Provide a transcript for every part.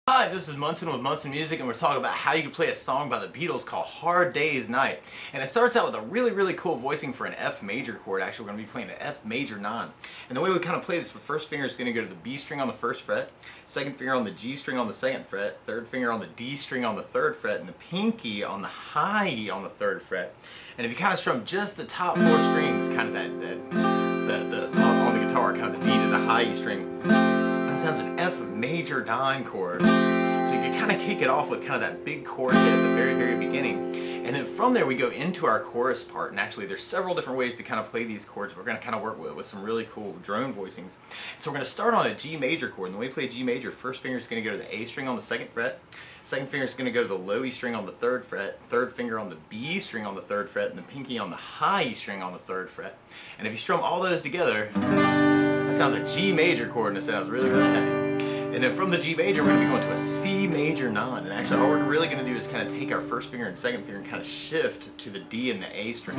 Hi, this is Munson with Munson Music, and we're talking about how you can play a song by the Beatles called Hard Day's Night. And it starts out with a really cool voicing for an F major chord. Actually, we're going to be playing an F major 9. And the way we kind of play this, the first finger is going to go to the B string on the first fret, second finger on the G string on the second fret, third finger on the D string on the third fret, and the pinky on the high E on the third fret. And if you kind of strum just the top 4 strings, kind of on the guitar, kind of the D to the high E string, that sounds an F major 9 chord. So you can kind of kick it off with kind of that big chord hit at the very beginning. And then from there we go into our chorus part. And actually there's several different ways to kind of play these chords. We're going to kind of work with some really cool drone voicings. So we're going to start on a G major chord. And the way we play G major, first finger is going to go to the A string on the second fret. Second finger is going to go to the low E string on the third fret. Third finger on the B string on the third fret. And the pinky on the high E string on the third fret. And if you strum all those together, that sounds like G major chord, and it sounds really heavy. And then from the G major, we're going to be going to a C major 9. And actually all we're really going to do is kind of take our first finger and second finger and kind of shift to the D and the A string.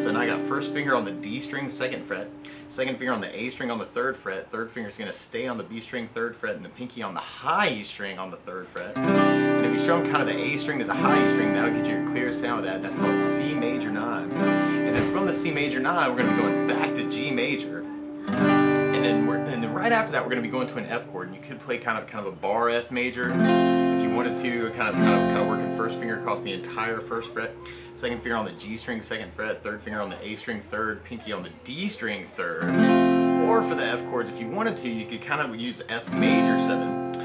So now I got first finger on the D string, second fret, second finger on the A string on the third fret, third finger is going to stay on the B string, third fret, and the pinky on the high E string on the third fret. And if you strum kind of the A string to the high E string, that'll get you a clear sound of that. That's called C major 9. And then from the C major 9, we're going to be going back to G major. And then right after that, we're going to be going to an F chord. And you could play kind of a bar F major if you wanted to, kind of working first finger across the entire first fret, second finger on the G string, second fret, third finger on the A string, third, pinky on the D string, third. Or for the F chords, if you wanted to, you could kind of use F major 7.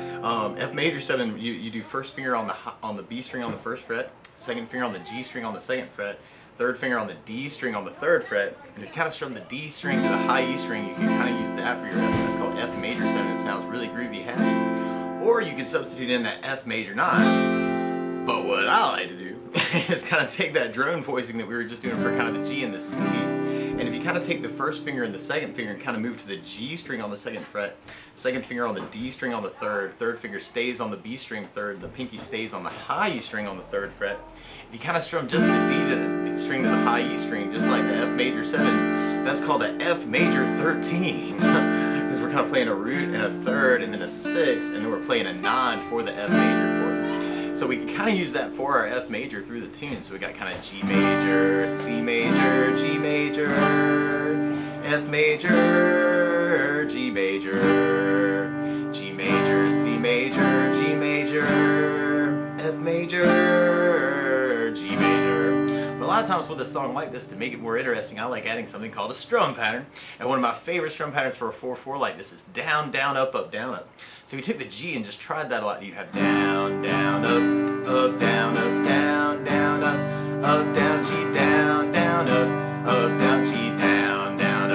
F major 7, you do first finger on the B string on the first fret, second finger on the G string on the second fret, third finger on the D string on the third fret, and if you kind of strum the D string to the high E string, you can kind of use that for your F. That's called F major 7. It sounds really groovy, happy. Or you could substitute in that F major 9. But what I like to do is kind of take that drone voicing that we were just doing for kind of the G and the C, and if you kind of take the first finger and the second finger and kind of move to the G string on the second fret, second finger on the D string on the third, third finger stays on the B string third, the pinky stays on the high E string on the third fret. If you kind of strum just the D to the string to the high E string, just like the F major 7, that's called a F major 13. Because we're kind of playing a root and a third and then a 6, and then we're playing a 9 for the F major chord. So we can kind of use that for our F major through the tune. So we got kind of G major, C major, G major, F major, G major, G major, C major, G major, F major, G major. But a lot of times with a song like this, to make it more interesting, I like adding something called a strum pattern. And one of my favorite strum patterns for a 4/4 like this is down, down, up, up, down, up. So we took the G and just tried that a lot. You'd have down, down, up, down, up, down, down, up, down, G, down, down, up, down, G, down, down,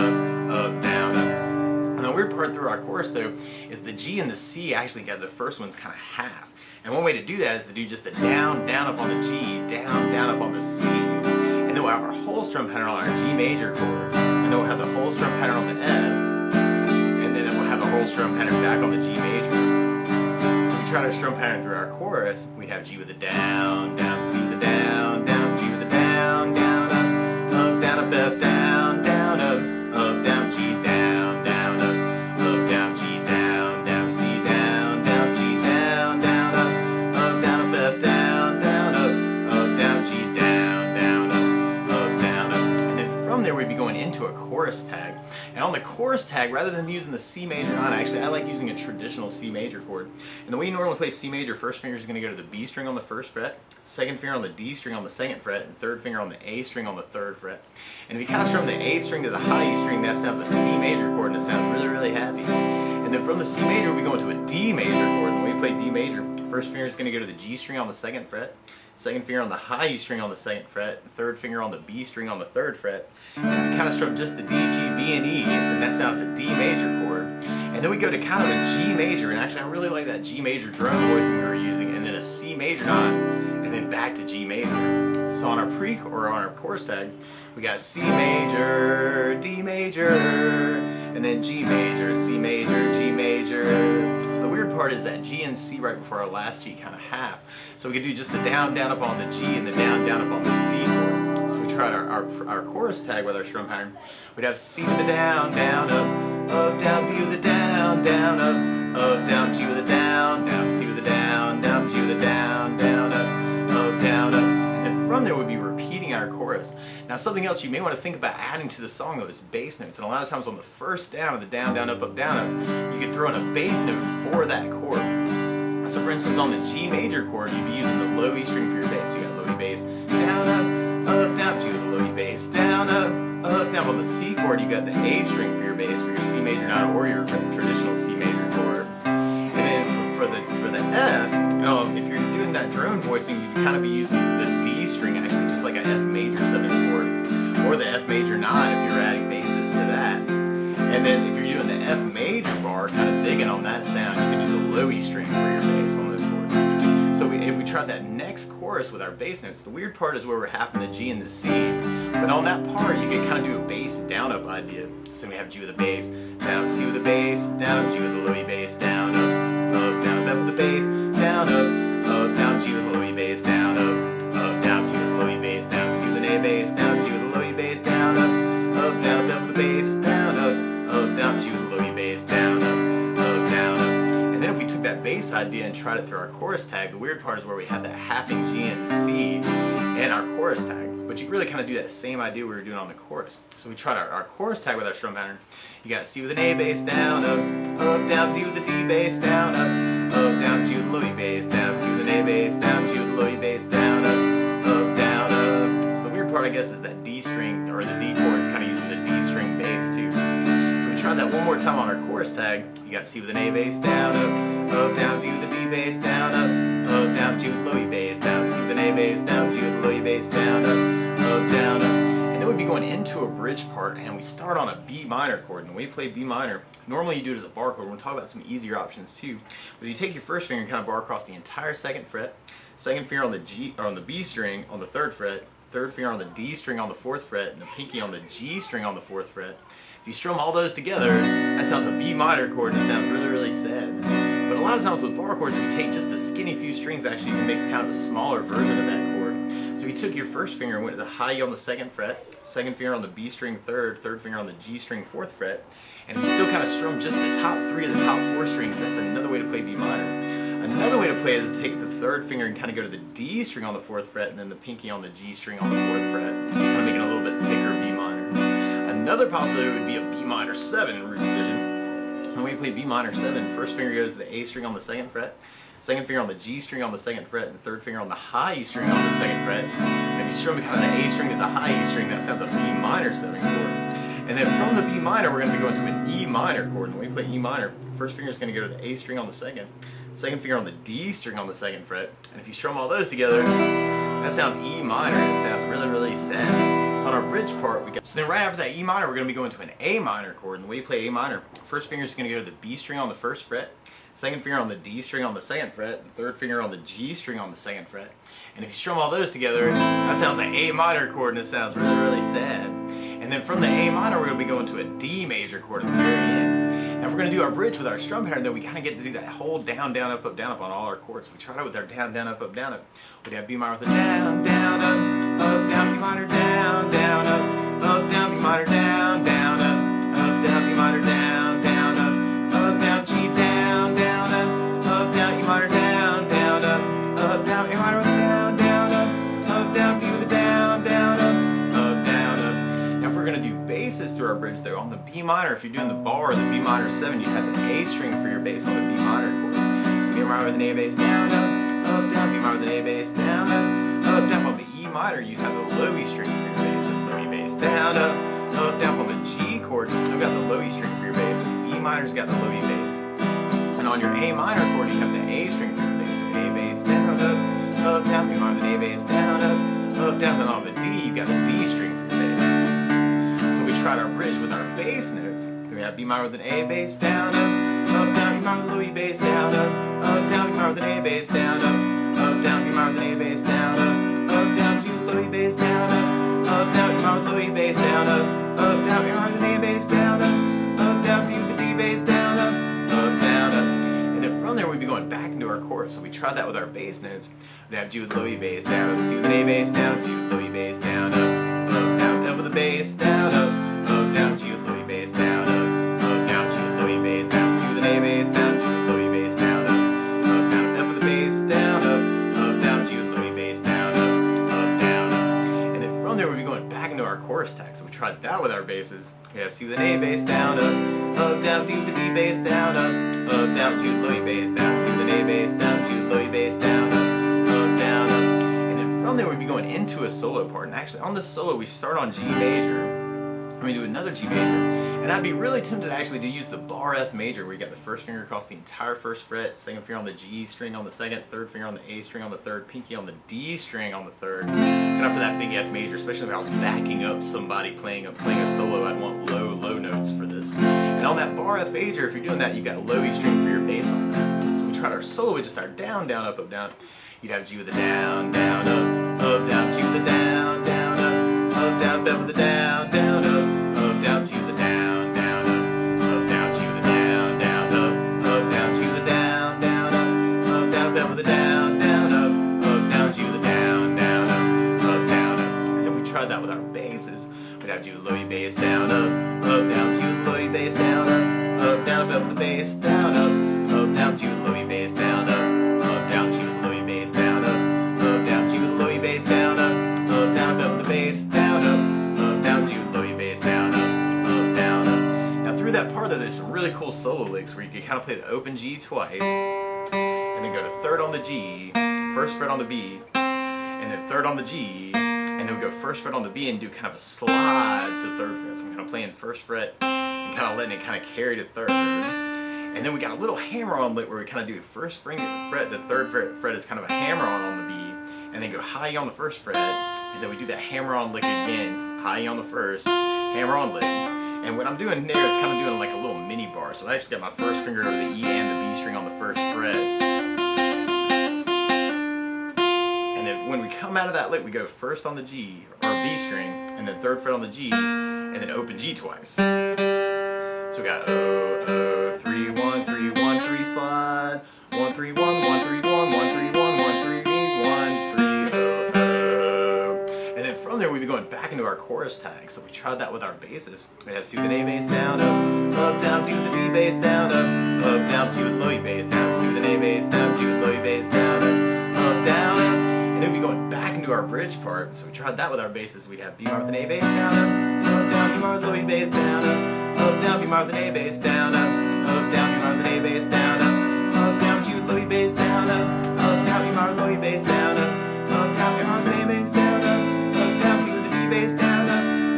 up, down, up. And the weird part through our chorus though is the G and the C actually got the first one's kind of half. And one way to do that is to do just a down, down, up on the G, down, down, up on the C. And then we'll have our whole strum pattern on our G major chord. And then we'll have the whole strum pattern on the F. And then we'll have the whole strum pattern back on the G major. So we tried our strum pattern through our chorus. We'd have G with a down, down, C with a down, down, G with a down, down, up, down, up, F, down, down, up, down, G, down, down, up, down, G, down, down, C, down, down, G, down, down, up, down, up, F, down, down, up, down, G, down, down, up, down, up. And then from there we'd be going into a chorus tag. And on the chorus tag, rather than using the C major 9, actually I like using a traditional C major chord. And the way you normally play C major, first finger is going to go to the B string on the first fret, second finger on the D string on the second fret, and third finger on the A string on the third fret. And if you kind of strum the A string to the high E string, that sounds a C major chord, and it sounds really happy. And then from the C major, we go into a D major chord. And when we play D major, first finger is going to go to the G string on the second fret, second finger on the high E string on the second fret, third finger on the B string on the third fret, and if you kind of strum just the D, G, B, and E, then that sounds a D major chord. And then we go to kind of a G major, and actually I really like that G major drone voicing we were using, and then a C major 9, and then back to G major. So on our chorus tag, we got C major, D major, and then G major, C major, G major. So the weird part is that G and C right before our last G kind of half. So we could do just the down, down, up on the G and the down, down, up on the C chord. So we tried our chorus tag with our strum pattern. We'd have C with the down, down, up, down, D with the down, down, up, down, G with the down, down, C with the down. Now something else you may want to think about adding to the song though is bass notes, and a lot of times on the first down of the down, down, up, down, up, you can throw in a bass note for that chord. So for instance on the G major chord you'd be using the low E string for your bass. You got low E bass, down, up, down, G with the low E bass, down, up, down. On the C chord you got the A string for your bass for your C major 9 or your traditional C major chord. And then for the F, if you're doing that drone voicing, you'd kind of be using the D string actually, just like a F major 7 chord, or the F major 9 if you're adding basses to that. And then if you're doing the F major bar, kind of digging on that sound, you can do the low E string for your bass on those chords. So if we try that next chorus with our bass notes, the weird part is where we're halving the G and the C, but on that part you can kind of do a bass down up idea. So we have G with a bass, down, C with a bass, down, G with a low E bass, down, up, down, F with a bass, down, up, down, G with a low E bass, down, up, down, G with a low E bass, down, C with an A bass, down, G with a low E bass, down, up, down, F with a bass, down, down, G with a low E bass, down, down, and then if we took that bass idea and tried it through our chorus tag, the weird part is where we have that halving G and C in our chorus tag. But you really kind of do that same idea we were doing on the chorus. So we tried our chorus tag with our strum pattern. You got C with an A bass, down, up, down, D with a D bass, down, down, G with a low E bass, down, C with an A bass, down, G with a low E bass, down, down, So the weird part I guess is that D string, or the D chord is kind of using the D string bass too. So we tried that one more time on our chorus tag. You got C with an A bass, down, up, down, D with a D bass, down, down, G with a low E bass, down, C with an A bass, down, G with a low E bass, down, down, and then we'd be going into a bridge part, and we start on a B minor chord. And when we play B minor, normally you do it as a bar chord. We're going to talk about some easier options too. But you take your first finger and kind of bar across the entire second fret, second finger on the G or on the B string on the third fret, third finger on the D string on the fourth fret, and the pinky on the G string on the fourth fret. If you strum all those together, that sounds a B minor chord, and it sounds really, really sad. But a lot of times with bar chords, if you take just the skinny few strings, actually you can make kind of a smaller version of that chord. So you took your first finger and went to the high E on the second fret, second finger on the B string third, third finger on the G string fourth fret, and if you still kind of strum just the top 3 of the top 4 strings, that's another way to play B minor. Another way to play it is to take the third finger and kind of go to the D string on the fourth fret, and then the pinky on the G string on the fourth fret, kind of making a little bit thicker B minor. Another possibility would be a B minor 7 in root position. When we play B minor 7, first finger goes to the A string on the second fret, second finger on the G string on the second fret, and third finger on the high E string on the second fret. And if you strum kind of the A string to the high E string, that sounds a B minor 7 chord. And then from the B minor, we're going to be going to an E minor chord. And when we play E minor, first finger is going to go to the A string on the second finger on the D string on the second fret. And if you strum all those together, that sounds E minor, and it sounds really, really sad. So on our bridge part, so then right after that E minor, we're going to be going to an A minor chord. And when we play A minor, first finger is going to go to the B string on the first fret, second finger on the D string on the second fret, the third finger on the G string on the second fret. And if you strum all those together, that sounds like A minor chord, and it sounds really, really sad. And then from the A minor, we're going to be going to a D major chord at the very end. Now if we're going to do our bridge with our strum pattern, then we kind of get to do that whole down, down, up on all our chords. If we try it with our down, down, up, down, up. We'd have B minor with a down, down, up, down, B minor, down, down, up, down, B minor, down, down, up, down, B minor, down, down, up, down, G, down, down, up, down, E minor, down, down, up, down, A minor with a down, down, up, down, D with a down, down, up, down, up. Now if we're going to do basses through our bridge though, on the B minor, if you're doing the bar or the B minor 7, you have the A string for your bass on the B minor chord. So B minor with an A bass, down, down, B minor with an A bass, down, down. On the E minor, you'd have the low E string for your bass and low E bass, down, down. On the G chord, you still got the low E string for your bass, and E minor's got the low E bass. And on your A minor chord, you have the A string for your bass, so A bass, down, down, B minor with an A bass, down, down. And on the D, you got the D string for your bass. So we tried our bridge with our bass notes. Then we have B minor with an A bass, down, down, B minor with a low E bass, down, down, B minor with an A bass, down, down, B minor with an A bass, down, down, G with low E bass, down, down, B minor with low E bass, down, down, B minor with an A bass, down, down, D with the D bass, down, down. And then from there we'd be going back into our chorus. So we tried that with our bass notes. We'd have G with low E bass, down, C with an A bass, down, G with low E bass, down, down, F with a bass, down, down, G with low E bass, down, down, G with low E bass, down, C with an A bass, down, G with low E bass, down, down, F with a bass, down, down, G with low E bass, down, down. And then from there we'd be going back into our bases. We have C with an A bass down, up, down, D with a D bass down, up, down, G with a low bass down, C with an A bass down, G with a low bass down, up, down, up. And then from there we'd be going into a solo part. And actually on this solo we start on G major, and we do another G major. And I'd be really tempted actually to use the bar F major, where you got the first finger across the entire first fret, second finger on the G string on the second, third finger on the A string on the third, pinky on the D string on the third, kind of for that big F major, especially if I was backing up somebody playing a solo. I'd want low notes for this. And on that bar F major, if you're doing that, you got a low E string for your bass on that. So we tried our solo with just our down, down, up, down. You'd have G with a down, down, up, down, G with a down, down, up, down, F with a down, down, up, down, G with a down. That with our basses. We'd have G with low E bass down, up, down, G with low E bass down, up, down, up with the bass down, up, down, G with low E bass down, up, down, G with low E bass down, up, down, G with low E bass down, up, down, up with the bass down, up, down, G with low E bass down, up, down, up. Now through that part though, there's some really cool solo licks where you can kind of play the open G twice, and then go to third on the G, first fret on the B, and then third on the G, and then we go first fret on the B and do kind of a slide to third fret. So I'm kind of playing first fret and kind of letting it kind of carry to third. And then we got a little hammer-on lick where we kind of do first fret to third fret is kind of a hammer-on the B, and then go high E on the first fret, and then we do that hammer-on lick again, high E on the first, hammer-on lick. And what I'm doing there is kind of doing like a little mini bar. So I actually got my first finger over the E and the B string on the first fret. And then when we come out of that lick, we go first on the G, or B string, and then third fret on the G, and then open G twice. So we got 0, 0, 3, 1, 3, 1, 3, slide, 1, 3, 1, 1, 3, 1, 1, 3, 1, 1, 3, 1, 3, 0, 0. And then from there, we'd be going back into our chorus tag. So we tried that with our basses. We'd have C with an A bass down, up, down, G with the D bass down, up, down, G with low E bass down, C with an A bass down, G with low E bass down, up, down, up. And then we'd be going back into our bridge part. So we tried that with our basses. We'd have B minor with an A bass down, up, down, B minor with low E bass down, up, down, B minor with an A bass down, up, down, B minor with an A bass down, up, down, G with low E bass down, up, down, B minor with low E bass down, up, down, B minor with an A bass down, up, down, G with the D bass down,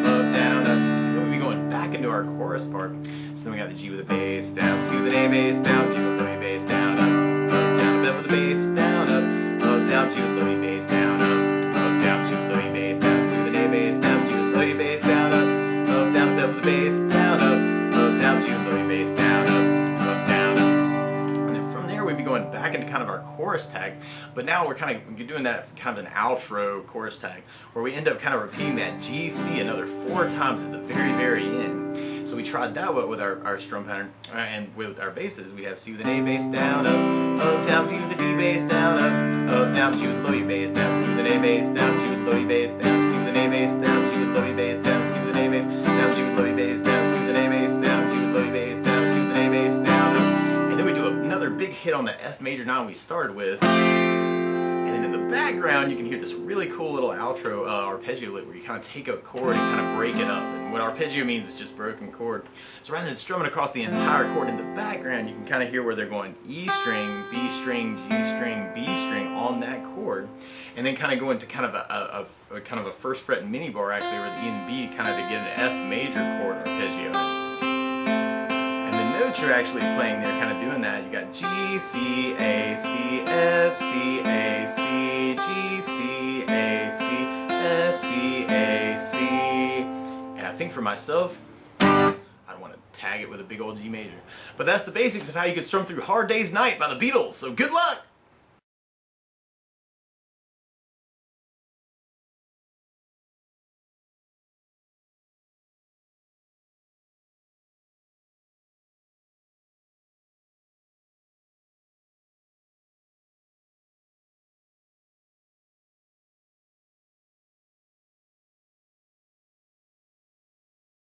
up, down, up. And then we'd be going back into our chorus part. So then we got the G with a bass down, C with an A bass down, G with low E bass down, down, F with the bass down, down, G with low E bass down, down, G with low E bass down, C with an A bass down, G with low E bass down, down, F with the bass down, down, G with low E bass down, down. And then from there we'd be going back into kind of our chorus tag, but now we're doing that kind of an outro chorus tag, where we end up kind of repeating that G, C another 4 times at the very end. So we tried that with our strum pattern, and with our basses, we'd have C with an A bass down, up, down, D with a D bass down, up, down, G with low E bass down, C with an A bass down, G with low E bass down, C with an A bass down, G with low E bass down, C with an A bass down, G with low E bass down, C with an A bass down, G with low E bass down, C with an A bass down, and then we do another big hit on the F major 9 we started with. And then in the background, you can hear this really cool little outro arpeggio lick where you kind of take a chord and kind of break it up. And what arpeggio means is just broken chord. So rather than strumming across the entire chord, in the background, you can kind of hear where they're going E string, B string, G string, B string on that chord, and then kind of go into kind of a first fret mini bar actually, where the E and B kind of to get an F major chord arpeggio. Notes you're actually playing there, kind of doing that. You got G, C, A, C, F, C, A, C, G, C, A, C, F, C, A, C. And I think for myself, I'd want to tag it with a big old G major. But that's the basics of how you could strum through Hard Day's Night by the Beatles, so good luck!